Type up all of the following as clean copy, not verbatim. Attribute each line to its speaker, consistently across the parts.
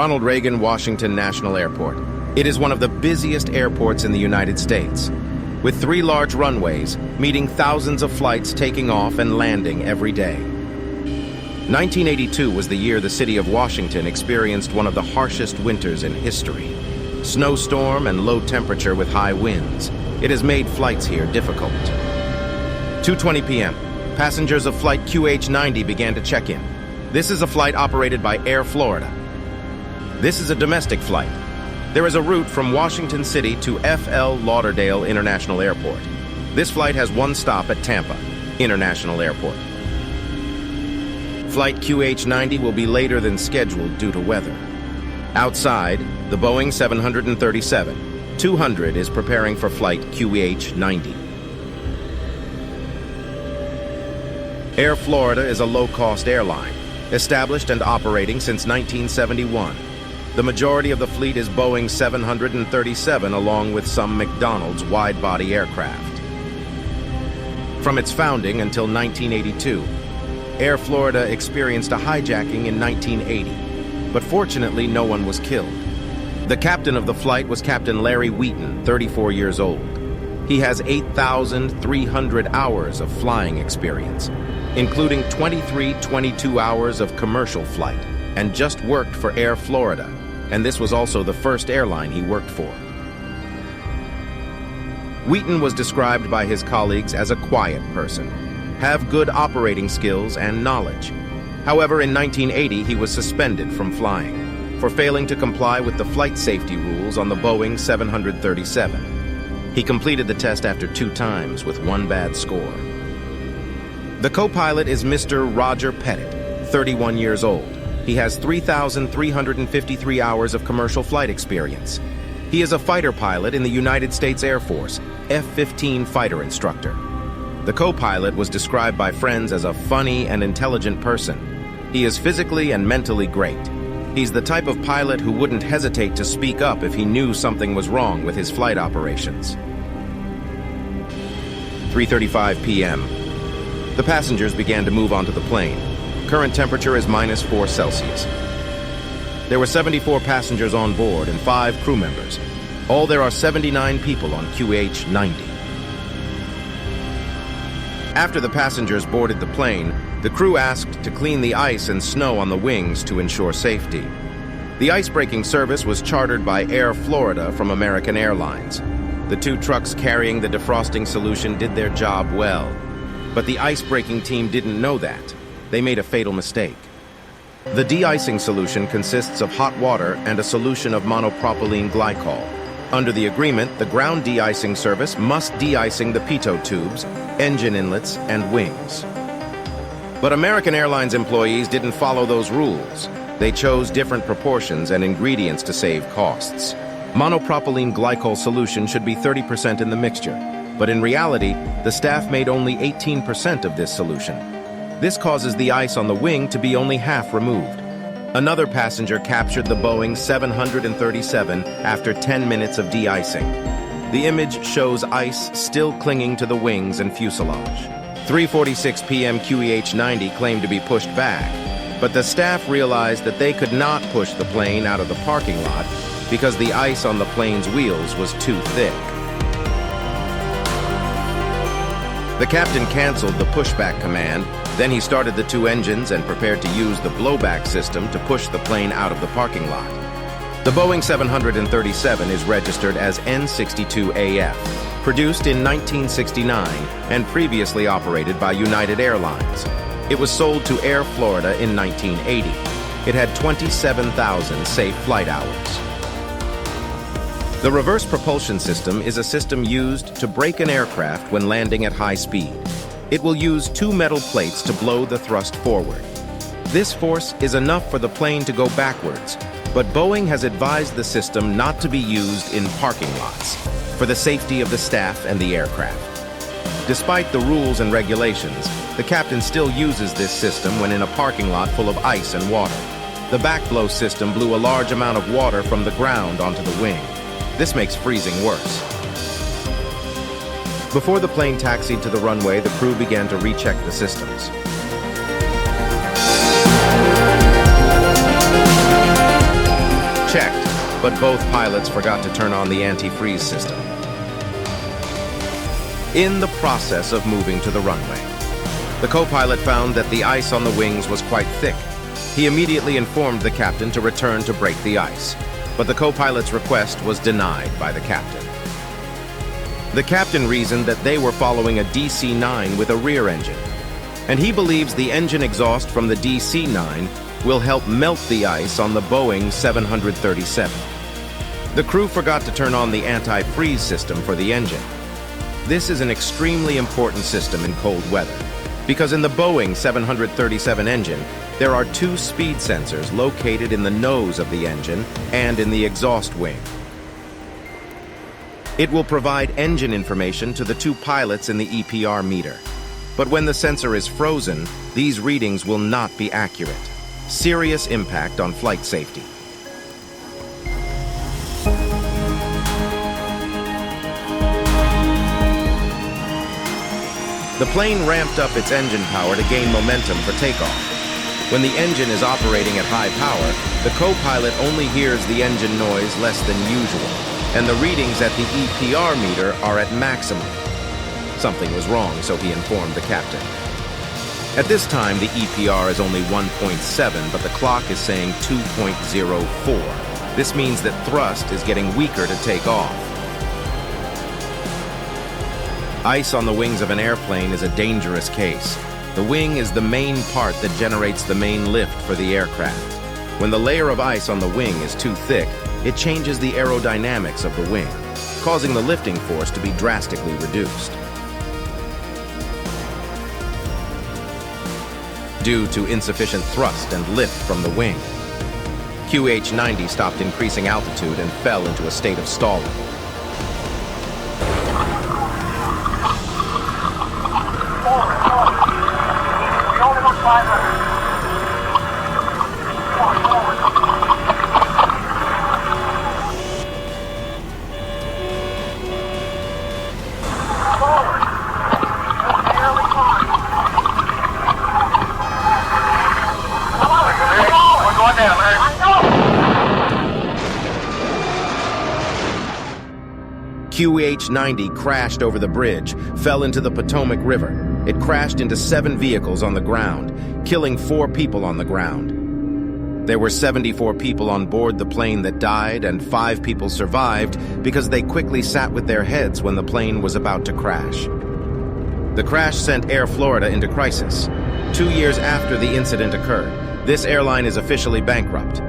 Speaker 1: Ronald Reagan Washington National Airport. It is one of the busiest airports in the United States, with 3 large runways, meeting thousands of flights taking off and landing every day. 1982 was the year the city of Washington experienced one of the harshest winters in history. Snowstorm and low temperature with high winds. It has made flights here difficult. 2:20 p.m. Passengers of flight QH-90 began to check in. This is a flight operated by Air Florida. This is a domestic flight. There is a route from Washington City to F.L. Lauderdale International Airport. This flight has one stop at Tampa International Airport. Flight QH-90 will be later than scheduled due to weather. Outside, the Boeing 737-200 is preparing for flight QH-90. Air Florida is a low-cost airline, established and operating since 1971. The majority of the fleet is Boeing 737 along with some McDonnell's wide-body aircraft. From its founding until 1982, Air Florida experienced a hijacking in 1980, but fortunately no one was killed. The captain of the flight was Captain Larry Wheaton, 34 years old. He has 8,300 hours of flying experience, including 22 hours of commercial flight, and just worked for Air Florida, and this was also the first airline he worked for. Wheaton was described by his colleagues as a quiet person, have good operating skills and knowledge. However, in 1980, he was suspended from flying for failing to comply with the flight safety rules on the Boeing 737. He completed the test after 2 times with 1 bad score. The co-pilot is Mr. Roger Pettit, 31 years old. He has 3,353 hours of commercial flight experience. He is a fighter pilot in the United States Air Force, F-15 fighter instructor. The co-pilot was described by friends as a funny and intelligent person. He is physically and mentally great. He's the type of pilot who wouldn't hesitate to speak up if he knew something was wrong with his flight operations. 3:35 p.m. The passengers began to move onto the plane. Current temperature is -4 Celsius. There were 74 passengers on board and 5 crew members. All there are 79 people on QH-90. After the passengers boarded the plane, the crew asked to clean the ice and snow on the wings to ensure safety. The ice-breaking service was chartered by Air Florida from American Airlines. The 2 trucks carrying the defrosting solution did their job well. But the ice-breaking team didn't know that. They made a fatal mistake. The de-icing solution consists of hot water and a solution of monopropylene glycol. Under the agreement, the ground de-icing service must de-icing the pitot tubes, engine inlets, and wings. But American Airlines employees didn't follow those rules. They chose different proportions and ingredients to save costs. Monopropylene glycol solution should be 30% in the mixture, but in reality, the staff made only 18% of this solution. This causes the ice on the wing to be only half removed. Another passenger captured the Boeing 737 after 10 minutes of de-icing. The image shows ice still clinging to the wings and fuselage. 3:46 p.m. QH-90 claimed to be pushed back, but the staff realized that they could not push the plane out of the parking lot because the ice on the plane's wheels was too thick. The captain canceled the pushback command. Then he started the 2 engines and prepared to use the blowback system to push the plane out of the parking lot. The Boeing 737 is registered as N62AF, produced in 1969 and previously operated by United Airlines. It was sold to Air Florida in 1980. It had 27,000 safe flight hours. The reverse propulsion system is a system used to brake an aircraft when landing at high speed. It will use 2 metal plates to blow the thrust forward. This force is enough for the plane to go backwards, but Boeing has advised the system not to be used in parking lots for the safety of the staff and the aircraft. Despite the rules and regulations, the captain still uses this system when in a parking lot full of ice and water. The backblow system blew a large amount of water from the ground onto the wing. This makes freezing worse. Before the plane taxied to the runway, the crew began to recheck the systems. checked, but both pilots forgot to turn on the anti-freeze system. In the process of moving to the runway, the co-pilot found that the ice on the wings was quite thick. He immediately informed the captain to return to break the ice, but the co-pilot's request was denied by the captain. The captain reasoned that they were following a DC-9 with a rear engine, and he believes the engine exhaust from the DC-9 will help melt the ice on the Boeing 737. The crew forgot to turn on the anti-freeze system for the engine. This is an extremely important system in cold weather, because in the Boeing 737 engine, there are two speed sensors located in the nose of the engine and in the exhaust wing. It will provide engine information to the two pilots in the EPR meter. But when the sensor is frozen, these readings will not be accurate. Serious impact on flight safety. The plane ramped up its engine power to gain momentum for takeoff. When the engine is operating at high power, the co-pilot only hears the engine noise less than usual, and the readings at the EPR meter are at maximum. Something was wrong, so he informed the captain. At this time, the EPR is only 1.7, but the clock is saying 2.04. This means that thrust is getting weaker to take off. Ice on the wings of an airplane is a dangerous case. The wing is the main part that generates the main lift for the aircraft. When the layer of ice on the wing is too thick, it changes the aerodynamics of the wing, causing the lifting force to be drastically reduced. Due to insufficient thrust and lift from the wing, QH-90 stopped increasing altitude and fell into a state of stalling. QH-90 crashed over the bridge, fell into the Potomac River. It crashed into 7 vehicles on the ground, killing 4 people on the ground. There were 74 people on board the plane that died, and 5 people survived because they quickly sat with their heads when the plane was about to crash. The crash sent Air Florida into crisis. 2 years after the incident occurred, this airline is officially bankrupt.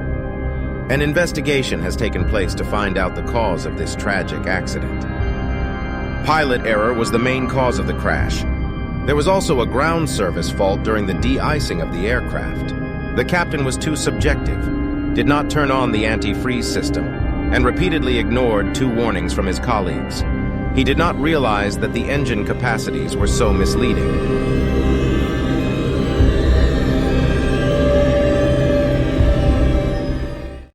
Speaker 1: An investigation has taken place to find out the cause of this tragic accident. Pilot error was the main cause of the crash. There was also a ground service fault during the de-icing of the aircraft. The captain was too subjective, did not turn on the anti-freeze system, and repeatedly ignored 2 warnings from his colleagues. He did not realize that the engine capacities were so misleading.